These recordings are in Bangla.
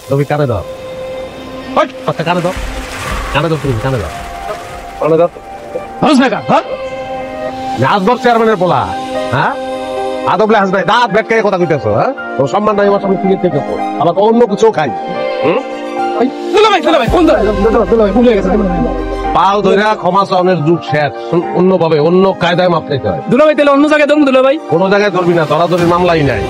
তুমি কানে দাও, কানে দাও, কানে দাও, তুমি কানে দাও, কানে দাও। নাজবর চেয়ারম্যানের পোলা, হ্যাঁ আদবলে হাসবে দাঁত বেটকে কথা কইতেছো, হ্যাঁ ও সম্মান নাই আমার সামনে থেকে থেকে আবার অন্য কিছু খাই। পাও ধরে ক্ষমা চাওয়ানোর যুগ শেষ, অন্যভাবে অন্য কায়দায় মাপ চাইতে হয়। দুলাভাই তাহলে অন্য জায়গায় ধরুন দুলাভাই। কোনো জায়গায় ধরবি না, ধরাধরির মামলাই নাই।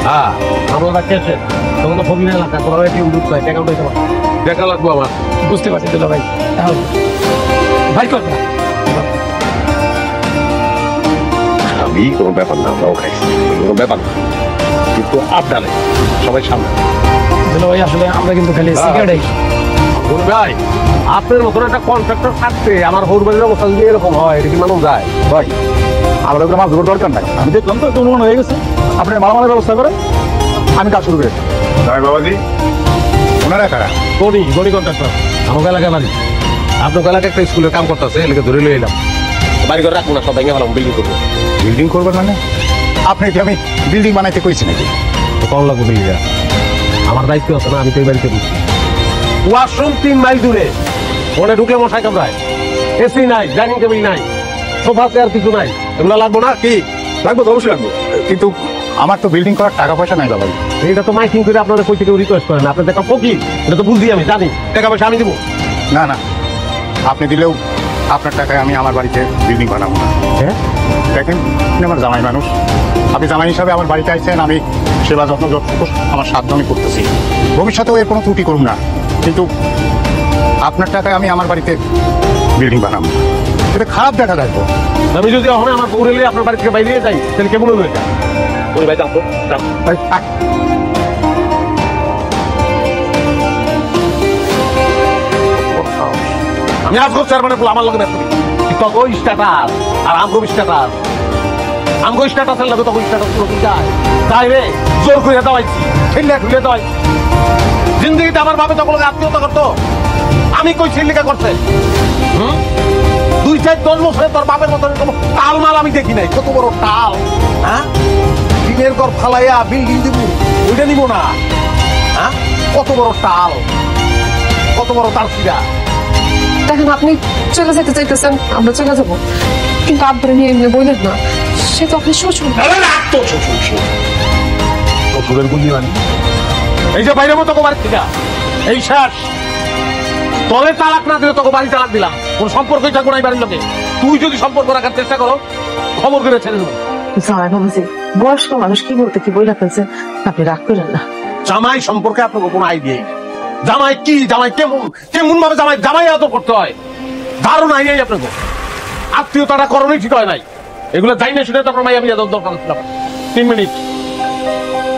হ্যাঁ মামলাটা কেসে তখন তো ফবির এলাকা, তোমার এটিএম বুথ নাই, টাকা উঠাইতে পারো, টাকা লাগবো আমার। বুঝতে পারছি দুলাভাই, ভাই কর না। আমি কোনো ব্যাপার না, আমরাও খাইছি, কোনো ব্যাপার না, কিন্তু আপনারে সবাই সামনে। দুলাভাই আসলে আমরা কিন্তু খালি সিগারেট। ভাই আপনার মতন একটা কন্ট্রাক্টর থাকতে আমার হোর বাড়ির অবস্থা যদি এরকম হয়, এটা কি মানুষ যায়? ভাই আমরা মাছ ধরার দরকার নাই, আমি দেখলাম তো অনুমান হয়ে গেছে, আপনি মালামালের ব্যবস্থা করেন, আমি কাজ শুরু করি। বাবাজি ওনারা কারা? গণি গণি কন্ট্রাক্টর, আমার এলাকায় বাড়ি, আপনার এলাকায় একটা স্কুলের কাম করতেছে, এলাকা ধরে লিয়ে এলাম। বাড়ি করে রাখবো না, সব ভেঙে ফেলাম, বিল্ডিং করবো। বিল্ডিং করবেন মানে? আপনি কি আমি বিল্ডিং বানাইতে কইছি নাকি? কম লাগবো বিল্ডিং, আমার দায়িত্ব আছে না, আমি তো এই বাড়িতে বুঝছি। ওয়াশরুম 3 মাইল দূরে, ওখানে ঢুকলে মশাই কামড়ায়, এসি নাই, ডাইনিং টেবিল নাই, সোফা চেয়ার কিছু নাই, এগুলো লাগবো না? কি লাগবো? অবশ্যই লাগবো, কিন্তু আমার তো বিল্ডিং করার টাকা পয়সা নাই বাবা। এটা তো মাইকিং করে আপনাদের কই থেকে রিকোয়েস্ট করেন, আপনাদের একটা ফকির, এটা তো বুঝি আমি জানি, টাকা পয়সা আমি দিব না। না আপনি দিলেও আপনার টাকায় আমি আমার বাড়িতে বিল্ডিং বানাবো না। হ্যাঁ দেখেন আপনি আমার জামাই মানুষ, আপনি জামাই হিসাবে আমার বাড়িতে আইছেন, আমি সেবা যত্ন যতটুকু আমার সাধ্য আমি করতেছি, ভবিষ্যতেও এর কোনো ত্রুটি করুন না, কিন্তু আপনার টাকায় আমি আমার বাড়িতে বিল্ডিং বানাবো, এটা খারাপ দেখা যায় তো। আমি যদি এখন আমার বউরে নিয়ে আপনার বাড়ি থেকে বাইরে যাই, তাহলে কেমন হয়ে যায়? ওই ভাই যাবো, আমি আজ করছি আর মানে আমার লগে ব্যস্ত তখন ওই স্ট্যাটাস আর আমগো স্ট্যাটাস, আমগো স্ট্যাটাস এর লাগে তখন স্ট্যাটাস গুলো যায় তাই রে, জোর করে দেওয়াইছি, ছেলে ঢুলে দেওয়াই। জিন্দগিতে আমার বাপে তখন আত্মীয়তা করতো, আমি কই ছেলেকা করছে? 2-4 বছরে তোর বাপের মতো টাল মাল আমি দেখি নাই। কত বড় টাল, হ্যাঁ টিনের ঘর ফালাইয়া বিল্ডিং দিব, ওইটা নিব না? হ্যাঁ কত বড় টাল, কত বড় তার ছিড়া। দেখেন আপনি চলে যেতে চাইতেছেন, আমরা চলে যাবো, কিন্তু আব্বারে নিয়ে এমনি বললেন না, সে তো আপনি শ্বশুর। শ্বশুরের গুলি মানে এই যে বাইরের মতো বাড়ি থেকে এই শেষ, তলে তালাক না দিলে তোকে বাড়ি তালাক দিলাম, কোন সম্পর্কই থাকবো না এই বাড়ির লোকে। তুই যদি সম্পর্ক রাখার চেষ্টা করো, খবর করে ছেড়ে দেবো। বয়স্ক মানুষ কি বলতে কি বইলা ফেলছেন, আপনি রাগ করেন না। জামাই সম্পর্কে আপনার কোনো আইডিয়া, জামাই কি, জামাই কেমন কেমন ভাবে জামাই জামাই এত করতে হয়, ধারণা নাই আপনাকে। আত্মীয়তাটা করণই ঠিক হয় নাই, এগুলো যাই না শুনে তারপর মাই আমি দরকার ছিল।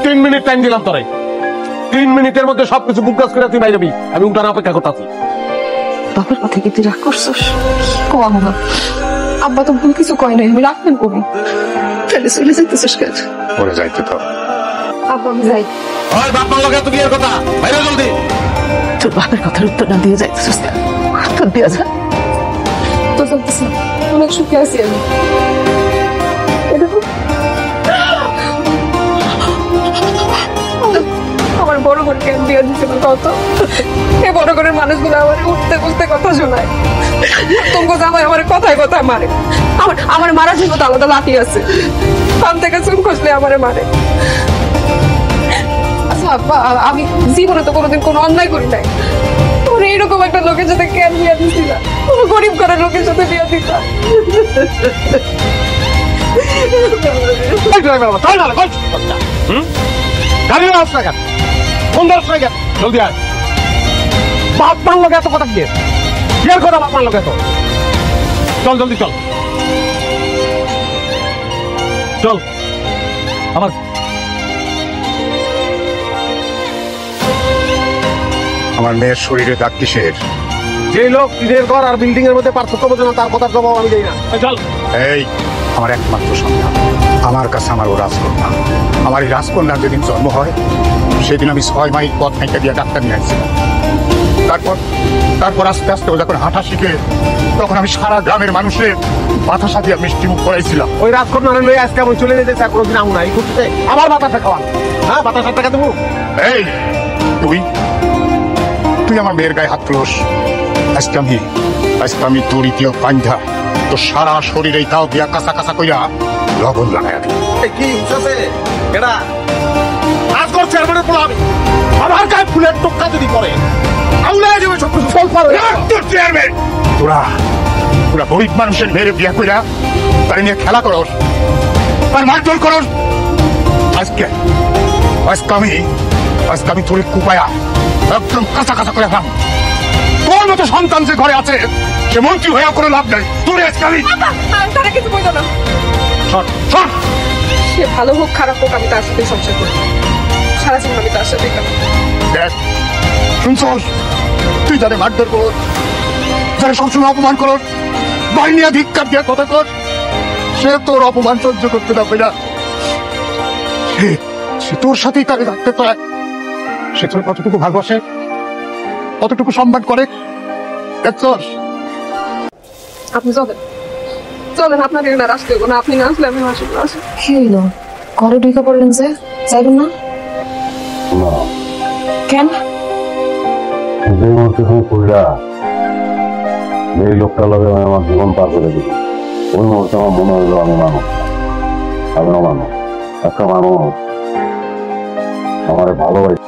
3 মিনিট টাইম দিলাম তোরাই, 3 মিনিটের মধ্যে সবকিছু বুকগাছ করে তুই বাইরে যাবি, আমি উঠার অপেক্ষা করতেছি। বাপের কথা কি তুই রাগ করছিস? কম না, আব্বা তো ভুল কিছু কয় নাই, আমি রাখবেন কবি তাহলে চলে যেতেছিস কেন? পরে যাইতে তো আব্বা আমি যাই। ওই বাপ মার লগে তুই এর কথা বাইরে জলদি। তোর বাপের কথার উত্তর না দিয়ে যাইতেছিস কেন? উত্তর দিয়া যা। তো চলতেছি, অনেক সুখে আছি আমি। আমার বড় করে কেন দিয়ে দিচ্ছে না কত? এই বড় করে মানুষগুলো আমার উঠতে উঠতে কথা শোনায়, তোমাকে জামাই আমার কথায় কথায় মারে, আমার মারার জন্য তো আলাদা লাঠি আছে, কান থেকে চুন খসলে আমারে মারে। আচ্ছা আব্বা, আমি জীবনে তো কোনোদিন কোনো অন্যায় করি নাই, তোর এইরকম একটা লোকের সাথে কেন বিয়া দিচ্ছি না? কোনো গরিব ঘরের লোকের সাথে বিয়া দিতা। গাড়ি রাস্তা কেন, কোন রাস্তায় গেল? জলদি আয়। বাপ মার লগে এত কথা গিয়ে এর কথা, বাপ মার লগে এত, চল জলদি চল চল। আমার আমার মেয়ের শরীরে দাগ কিসের? যে লোক টিনের ঘর আর বিল্ডিং এর মধ্যে পার্থক্য বোঝে না, তার কথার জবাব আমি দেই না। চল। এই আমার একমাত্র সন্তান, আমার কাছে আমার ও রাজকন্যা। আমার এই রাজকন্যার যেদিন জন্ম হয় সেদিন আমি 6 মাইল পথ হেঁটে দিয়ে ডাক্তার নিয়ে আসছিলাম। তারপর আস্তে আস্তে ও যখন হাঁটা শিখে, তখন আমি সারা গ্রামের মানুষের বাতাসা দিয়ে মিষ্টি মুখ করাইছিলাম। ওই রাজকন্যা লই আজকে আমি চলে যেতে চাই, কোনোদিন আমু না এই করতে আমার বাতাসা খাওয়ান। হ্যাঁ বাতাসার টাকা দেবো। এই তুই তুই আমার মেয়ের গায়ে হাত তুলস। আজকে আমি তোর ইতিও পাঞ্জা তো সারা শরীরে তাও দিয়া কাঁচা কাঁচা কইরা লবণ লাগাই দিই। কি হচ্ছে এটা আজগর চেয়ারম্যানের পোলা আমি আমার গায়ে ফুলের টোকা যদি করে আউলে যাবে সব কিছু ফল পাবে তোর চেয়ারম্যান তোরা তোরা গরিব মানুষের মেয়ের বিয়া কইরা তাই নিয়ে খেলা করস, তার মারধর করস। আজকে আমি তোর কুপায়া একদম কাঁচা কাঁচা করে খাম। তোর মতো সন্তান যে ঘরে আছে সে মন্ত্রী হয়ে কোনো লাভ নাই। তোর আজকে আমি তারা কিছু বলতো না। শট শট সে ভালো হোক খারাপ হোক আমি তার সাথে সংসার করি, সারা জীবন আমি তার সাথে কাটাবো। দেখ শুনছস, তুই যাদের মারধর করস, যারা সবসময় অপমান করস, বাহিনী ধিক্কার দিয়ে কথা কর, সে তোর অপমান সহ্য করতে পারবে না। সে তোর সাথেই তাকে রাখতে পারে। সে তোর কতটুকু ভালোবাসে, কতটুকু সম্মান করে দেখছস। আপনি চলেন আপনার এখানে আসতে হবে না, আপনি না আসলে আমি আসবো না। কি হইলো? ঘরে ঢুকে পড়লেন যে, যাইবেন না কেন? যে মুহূর্তে তুমি কইরা এই লোকটা লগে আমি আমার জীবন পার করে দিই, ওই মুহূর্তে আমার মনে হইলো আমি মানুষ, আমি মানুষ, একটা মানুষ আমার ভালোবাসি।